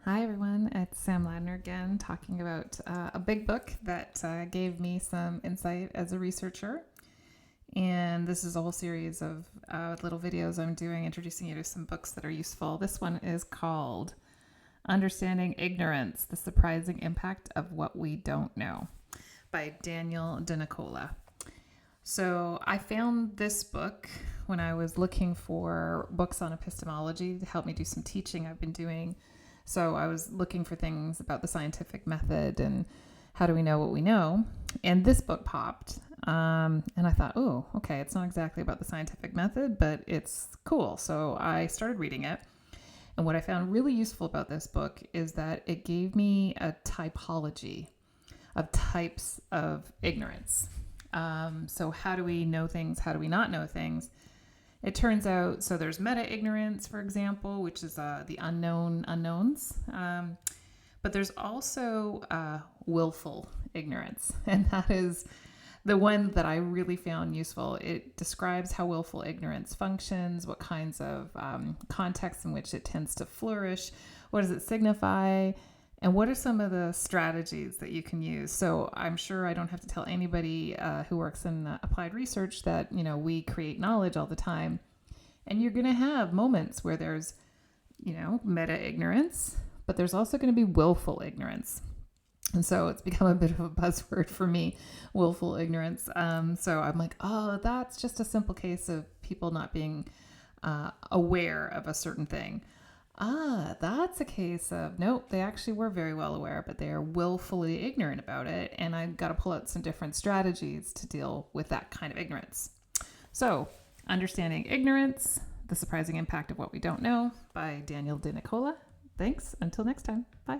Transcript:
Hi, everyone. It's Sam Ladner again, talking about a big book that gave me some insight as a researcher. And this is a whole series of little videos I'm doing introducing you to some books that are useful. This one is called Understanding Ignorance: The Surprising Impact of What We Don't Know by Daniel DiNicola. So I found this book when I was looking for books on epistemology to help me do some teaching I've been doing. So I was looking for things about the scientific method and how do we know what we know. And this book popped. And I thought, oh, okay, it's not exactly about the scientific method, but it's cool. So I started reading it. And what I found really useful about this book is that it gave me a typology of types of ignorance. So how do we know things? How do we not know things? It turns out, so there's meta-ignorance, for example, which is the unknown unknowns. But there's also willful ignorance. And that is the one that I really found useful. It describes how willful ignorance functions, what kinds of contexts in which it tends to flourish, what does it signify, and what are some of the strategies that you can use? So I'm sure I don't have to tell anybody who works in applied research that, we create knowledge all the time. And you're going to have moments where there's, meta ignorance, but there's also going to be willful ignorance. And so it's become a bit of a buzzword for me, willful ignorance. So I'm like, oh, that's just a simple case of people not being aware of a certain thing. That's a case of, nope, they actually were very well aware, but they are willfully ignorant about it. And I've got to pull out some different strategies to deal with that kind of ignorance. So, Understanding Ignorance: The Surprising Impact of What We Don't Know by Daniel DiNicola. Thanks. Until next time. Bye.